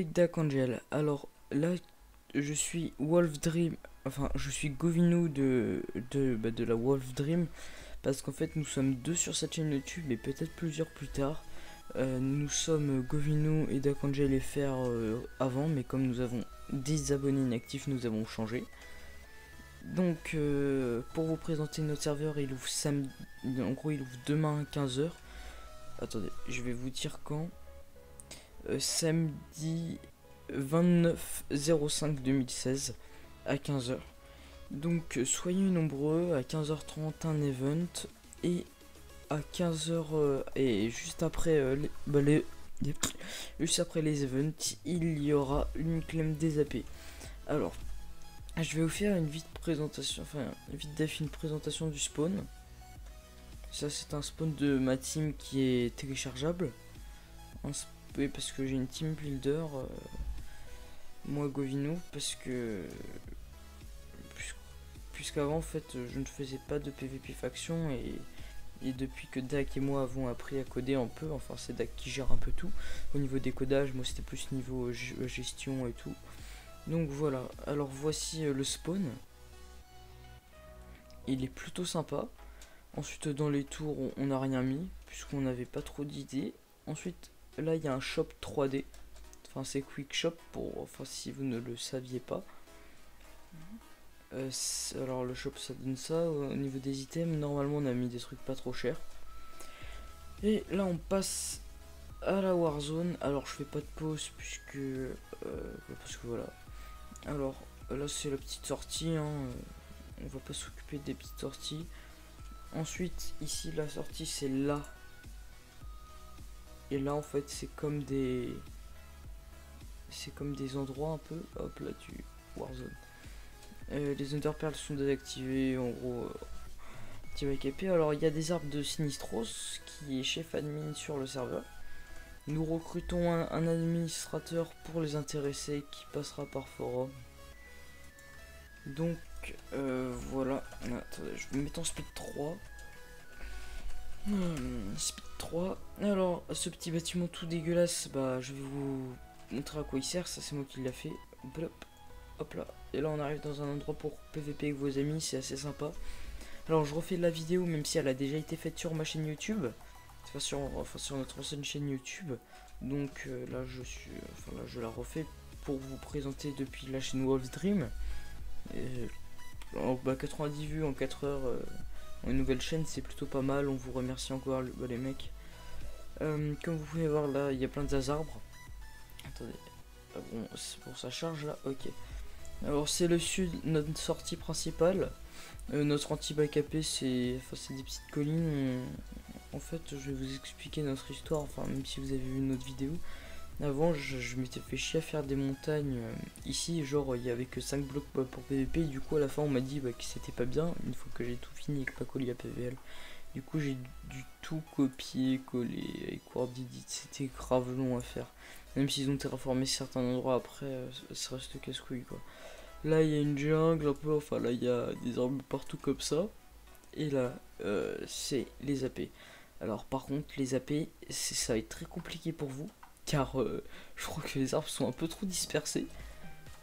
avec Dark Angel. Alors là, je suis Wolf Dream, enfin je suis Govino de la Wolf Dream, parce qu'en fait nous sommes deux sur cette chaîne YouTube et peut-être plusieurs plus tard. Nous sommes Govino et Dark Angel FR avant, mais comme nous avons des abonnés inactifs, nous avons changé. Donc pour vous présenter notre serveur, il ouvre samedi, en gros il ouvre demain à 15 h. Attendez, je vais vous dire quand. Samedi 29/05/2016 à 15 h. Donc soyez nombreux. À 15h30 un event, et à 15 h et juste après juste après les events, il y aura une claim des AP. Alors je vais vous faire une vite présentation, enfin vite une présentation du spawn. Ça c'est un spawn de ma team qui est téléchargeable. Oui, parce que j'ai une team builder, moi Govino, parce que puisqu'avant en fait je ne faisais pas de PVP faction, et depuis que Dak et moi avons appris à coder un peu, enfin c'est Dak qui gère un peu tout au niveau des codages, moi c'était plus niveau gestion et tout. Donc voilà, alors voici le spawn. Il est plutôt sympa. Ensuite dans les tours on n'a rien mis puisqu'on n'avait pas trop d'idées. Ensuite là il y a un shop 3D, enfin c'est quick shop pour, enfin si vous ne le saviez pas. Alors le shop ça donne ça. Au niveau des items, normalement on a mis des trucs pas trop chers. Et là on passe à la Warzone. Alors je fais pas de pause puisque parce que voilà. Alors là c'est la petite sortie, hein. On va pas s'occuper des petites sorties. Ensuite ici la sortie c'est là. Et là en fait c'est comme des endroits un peu, hop là du Warzone. Les Underpearls sont désactivés, en gros team AKP. Alors il y a des arbres de Sinistros qui est chef admin sur le serveur. Nous recrutons un administrateur pour les intéressés qui passera par forum. Donc voilà. Attendez, je vais me mettre en speed 3. Speed 3. Alors ce petit bâtiment tout dégueulasse, bah je vais vous montrer à quoi il sert. Ça c'est moi qui l'a fait. Blop. Hop là. Et là on arrive dans un endroit pour PVP avec vos amis, c'est assez sympa. Alors je refais la vidéo même si elle a déjà été faite sur ma chaîne YouTube. Enfin sur notre ancienne chaîne YouTube. Donc là je la refais pour vous présenter depuis la chaîne Wolf Dream. Et, 90 vues en 4 heures en une nouvelle chaîne, c'est plutôt pas mal. On vous remercie encore les mecs. Comme vous pouvez voir là, il y a plein de arbres. Attendez. Ah bon, c'est pour sa charge là, ok. Alors c'est le sud, notre sortie principale. Notre anti-bac AP c'est des petites collines. En fait je vais vous expliquer notre histoire, enfin même si vous avez vu une autre vidéo. Avant je m'étais fait chier à faire des montagnes ici, genre il y avait que 5 blocs pour PVP. Du coup à la fin on m'a dit que c'était pas bien, une fois que j'ai tout fini avec Pacoli à PVL. Du coup j'ai dû tout copier, coller avec WordEdit, c'était grave long à faire. Même s'ils ont terraformé certains endroits après, ça reste casse-couille quoi. Là il y a une jungle un peu, enfin là il y a des arbres partout comme ça. Et là c'est les AP. Alors par contre les AP ça va être très compliqué pour vous, car je crois que les arbres sont un peu trop dispersés.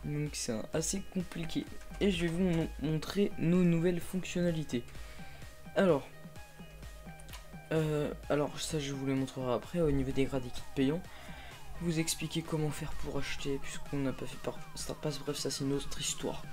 Donc c'est assez compliqué. Et je vais vous montrer nos nouvelles fonctionnalités. Alors ça je vous les montrerai après. Au niveau des grades équipes payants, vous expliquer comment faire pour acheter puisqu'on n'a pas fait par StartPass. Bref, ça c'est une autre histoire.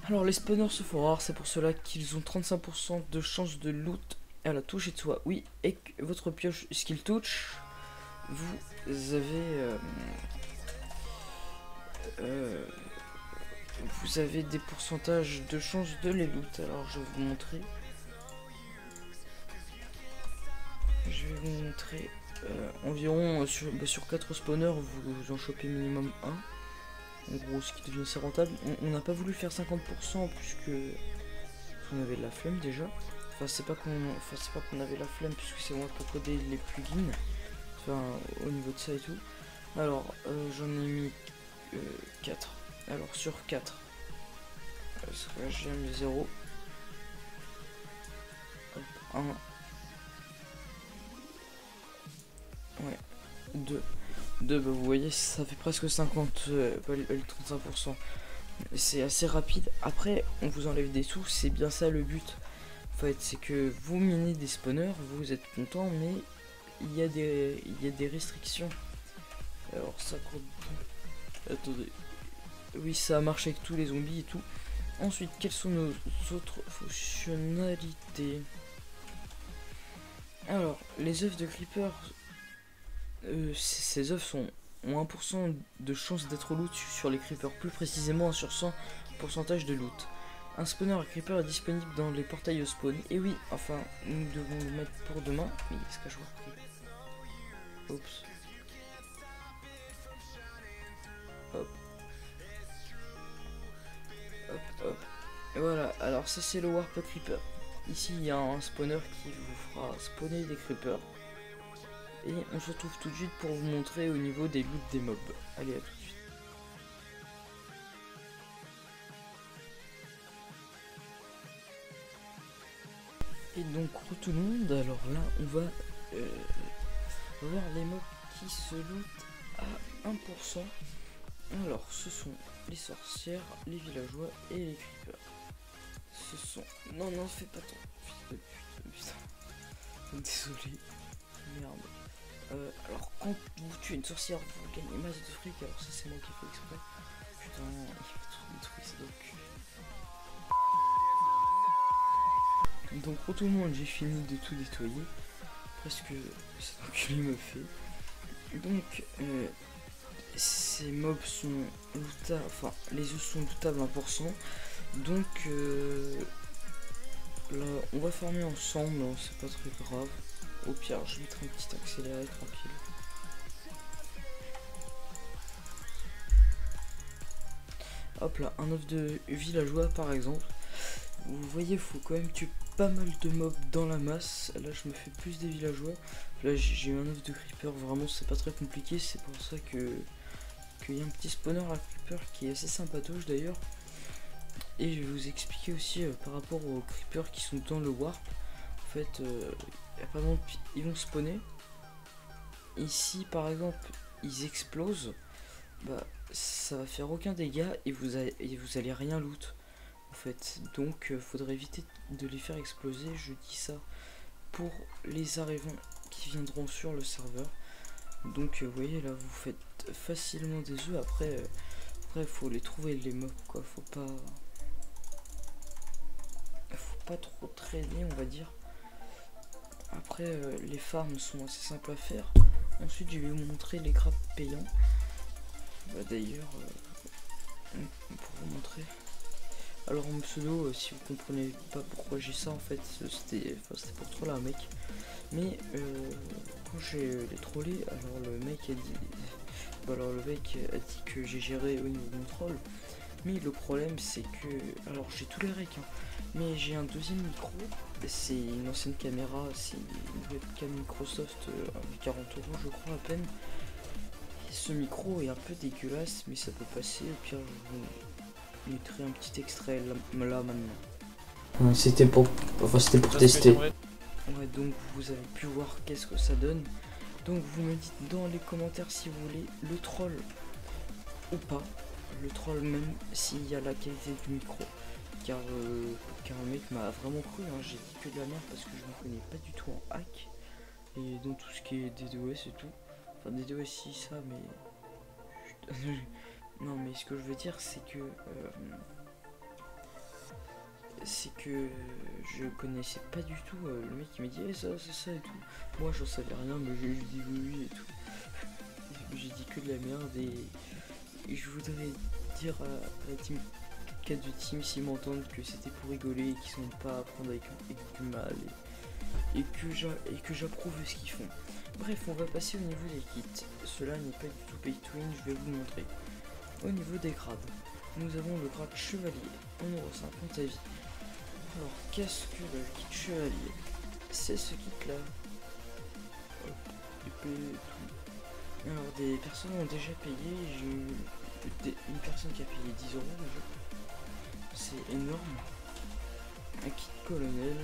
Alors les spawners se font rares, c'est pour cela qu'ils ont 35% de chance de loot à la touche et de soi. Oui, et que votre pioche skill touch, vous avez des pourcentages de chance de les loot. Alors je vais vous montrer. Environ sur 4 spawners vous en chopez minimum 1. En gros ce qui devient assez rentable. On n'a pas voulu faire 50% puisque on avait de la flemme déjà. Enfin c'est pas qu'on avait la flemme puisque c'est moi qui ai codé les plugins. Enfin au niveau de ça et tout. Alors j'en ai mis 4. Alors sur 4 j'ai mis 0. 1. Ouais, 2. bah, vous voyez, ça fait presque 50, le 35%. C'est assez rapide. Après, on vous enlève des sous, c'est bien ça le but. En fait, c'est que vous minez des spawners, vous êtes content, mais il y a des restrictions. Alors ça compte. Attendez. Oui, ça marche avec tous les zombies et tout. Ensuite, quelles sont nos autres fonctionnalités? Alors, les œufs de creeper, ces œufs ont 1% de chance d'être loot sur les creepers, plus précisément 1 sur 100 pourcentage de loot. Un spawner à creeper est disponible dans les portails au spawn. Et oui, enfin, nous devons le mettre pour demain. Mais est-ce que je vois? Oups. Hop. Hop, hop. Et voilà, alors ça c'est le warp creeper. Ici il y a un spawner qui vous fera spawner des creepers. Et on se retrouve tout de suite pour vous montrer au niveau des loots des mobs. Allez, à tout de suite. Et donc tout le monde, alors là on va voir les mobs qui se lootent à 1%. Alors ce sont les sorcières, les villageois et les creepers. Ce sont... Non, fais pas tant. Putain. Désolé. Merde. Alors quand vous tuez une sorcière, vous gagnez masse de fric. Alors ça c'est moi qui ai fait exprès. Putain, il va tout détruire, c'est donc pour tout le monde, j'ai fini de tout nettoyer. Presque cet enculé me fait. Donc ces mobs sont lootables, enfin les œufs sont lootables 1%. Donc là on va farmer ensemble, hein, c'est pas très grave. Au pire je mettrai un petit accéléré tranquille. Hop là, un œuf de villageois par exemple. Vous voyez, faut quand même tuer pas mal de mobs dans la masse. Là je me fais plus des villageois. Là j'ai eu un œuf de creeper, vraiment c'est pas très compliqué. C'est pour ça qu'il y a un petit spawner à creeper qui est assez sympatoche d'ailleurs. Et je vais vous expliquer aussi par rapport aux creepers qui sont dans le warp. En fait, par exemple, ils vont spawner. Ici, par exemple, ils explosent. Bah, ça va faire aucun dégât et vous allez rien loot. En fait, donc, faudrait éviter de les faire exploser. Je dis ça pour les arrivants qui viendront sur le serveur. Donc, vous voyez là, vous faites facilement des œufs. Après, faut les trouver les mobs, quoi. Faut pas trop traîner, on va dire. Après les farms sont assez simples à faire. Ensuite je vais vous montrer les grabs payants. Bah, d'ailleurs pour vous montrer, alors en pseudo si vous comprenez pas pourquoi j'ai ça, en fait c'était pour troller un mec. Mais quand j'ai les trollé, alors le mec a dit que j'ai géré au niveau de mon troll. Mais le problème c'est que, alors j'ai tous les recs, hein, mais j'ai un deuxième micro, c'est une ancienne caméra, c'est une webcam Microsoft à 40 € je crois à peine. Et ce micro est un peu dégueulasse mais ça peut passer, au pire je vous mettrai un petit extrait là maintenant. C'était pour tester. Ouais, donc vous avez pu voir qu'est-ce que ça donne. Donc vous me dites dans les commentaires si vous voulez le troll ou pas. Le troll même s'il y a la qualité du micro. Car le mec m'a vraiment cru, hein. J'ai dit que de la merde parce que je me connais pas du tout en hack. Et dans tout ce qui est DDoS et tout. Enfin DDoS si ça mais... non mais ce que je veux dire c'est que... je connaissais pas du tout le mec qui m'a dit ça c'est ça et tout. Moi j'en savais rien mais j'ai dit oui et tout. J'ai dit que de la merde et je voudrais dire à la team 4 de team s'ils m'entendent que c'était pour rigoler et qu'ils sont pas à prendre avec du mal et que j'approuve ce qu'ils font. Bref, on va passer au niveau des kits. Cela n'est pas du tout pay to win, je vais vous montrer. Au niveau des grades, nous avons le grade chevalier, on aura 50 à vie. Alors qu'est-ce que le kit chevalier? C'est ce kit là. Hop, épée et tout. Alors des personnes ont déjà payé, j'ai eu une personne qui a payé 10 € déjà. C'est énorme. Un kit colonel.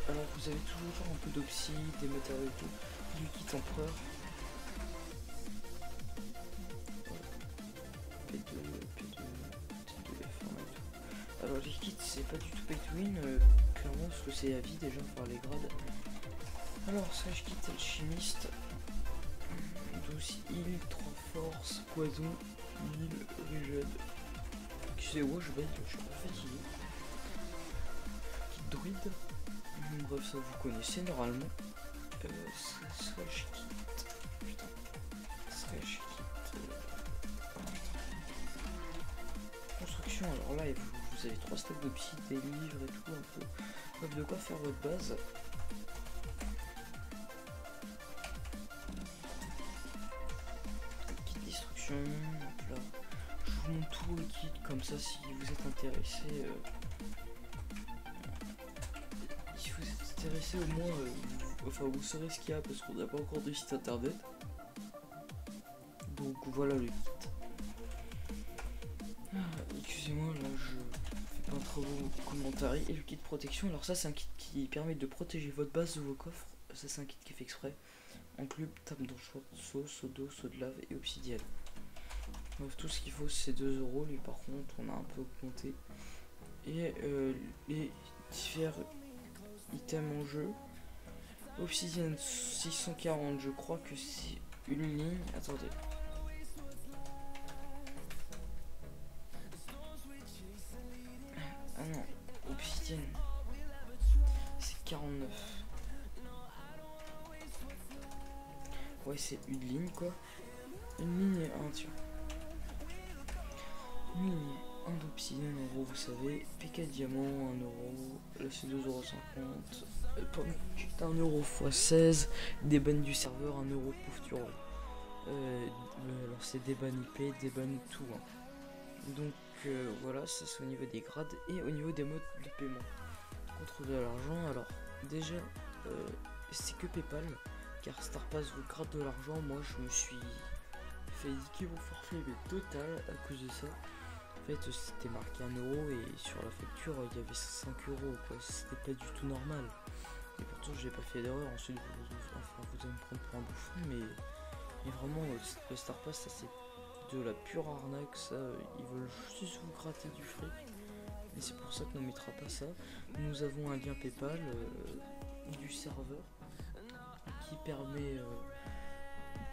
Alors vous avez toujours un peu d'oxy, des matériaux et tout, du kit empereur. P2, P2, T2, F1 et tout. Alors les kits c'est pas du tout pay to win, clairement parce que c'est à vie déjà par les grades. Alors slash kit alchimiste, 12 heal, 3 force, poison, heal, régène. Qui c'est ouais je vais, je suis pas fatigué. Kit druide. Bref ça vous connaissez normalement. Slash kit. Putain. Slash kit. Construction, alors là vous avez 3 stacks de psy, des livres et tout un peu. Bref de quoi faire votre base. Kit destruction, hop là. Je vous montre tout le kit comme ça si vous êtes intéressé. Si vous êtes intéressé au moins, enfin vous saurez ce qu'il y a parce qu'on n'a pas encore de site internet. Donc voilà le kit. Excusez-moi là je fais pas un trop beau commentaire. Et le kit protection, alors ça c'est un kit qui permet de protéger votre base de vos coffres. Ça c'est un kit qui est fait exprès. Inclut table d'enchant, seau d'eau, seau de lave et obsidienne. Bref, tout ce qu'il faut c'est 2 €. Lui par contre on a un peu augmenté. Et les différents items en jeu. Obsidienne 640, je crois que c'est une ligne. Attendez. Ah non, obsidienne. C'est 49. Ouais, c'est une ligne quoi. Une ligne et un, tiens. Une ligne, un d'obsidienne, 1 €, vous savez. PK diamant, 1 €. Là c'est 2,50 €. 1 € x 16. Des bans du serveur, 1 € pouf tu roules. Alors c'est des bans IP, des bans tout. Hein. Donc voilà, ça c'est au niveau des grades et au niveau des modes de paiement. Contre de l'argent, alors déjà c'est que PayPal, car StarPass vous gratte de l'argent. Moi je me suis fait indiquer mon forfait mais total à cause de ça. En fait c'était marqué 1 € et sur la facture il y avait 5 € quoi, c'était pas du tout normal. Et pourtant j'ai pas fait d'erreur, ensuite vous allez me prendre pour un bouffon mais vraiment le StarPass ça c'est de la pure arnaque, ça ils veulent juste vous gratter du fric et c'est pour ça qu'on ne mettra pas ça. Nous avons un lien PayPal du serveur qui permet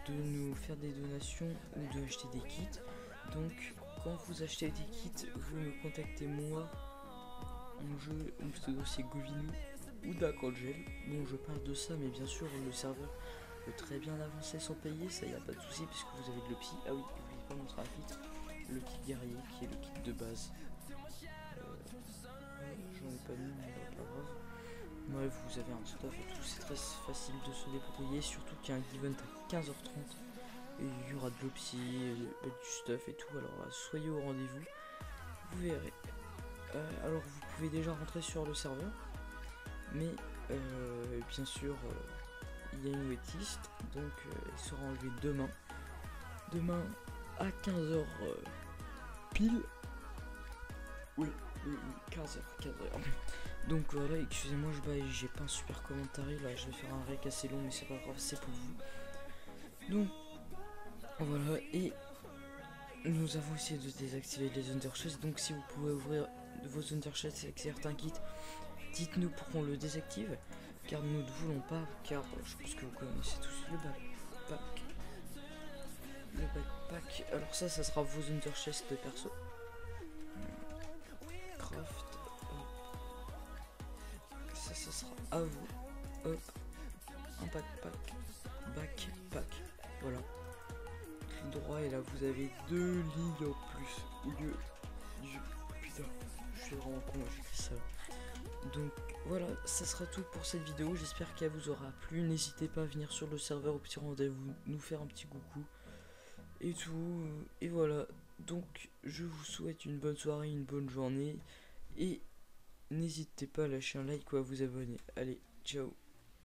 de nous faire des donations ou de acheter des kits. Donc quand vous achetez des kits vous me contactez moi, mon jeu, mon pseudo c'est Govinou ou Dakangel. Bon je parle de ça mais bien sûr le serveur peut très bien avancer sans payer, ça y a pas de souci puisque vous avez de l'opsi. Ah oui, n'oubliez pas mon kit, le kit guerrier qui est le kit de base. J'en ai pas mis mais pas grave. Bref, vous avez un stuff et tout, c'est très facile de se débrouiller, surtout qu'il y a un event à 15h30 et il y aura de l'opsi, du stuff et tout, alors là, soyez au rendez-vous, vous verrez. Alors vous pouvez déjà rentrer sur le serveur, mais bien sûr il y a une waitlist, donc il sera enlevé demain à 15h pile. Oui, 15h. Donc voilà, excusez-moi, j'ai pas un super commentaire là, je vais faire un rec assez long mais c'est pas grave, c'est pour vous. Donc voilà, et nous avons essayé de désactiver les underchests, donc si vous pouvez ouvrir vos underchests avec certains kits, dites-nous pour qu'on le désactive, car nous ne voulons pas, car je pense que vous connaissez tous le backpack. Le backpack, alors ça sera vos underchests de perso. Craft. Ça sera à vous. Hop. Un backpack. Voilà. Clic droit et là vous avez 2 lignes en plus. Au lieu du... Putain, je suis vraiment con, j'ai écrit ça. Donc voilà, ça sera tout pour cette vidéo. J'espère qu'elle vous aura plu. N'hésitez pas à venir sur le serveur au petit rendez-vous, nous faire un petit coucou. Et tout. Et voilà. Donc je vous souhaite une bonne soirée, une bonne journée. Et n'hésitez pas à lâcher un like ou à vous abonner. Allez, ciao.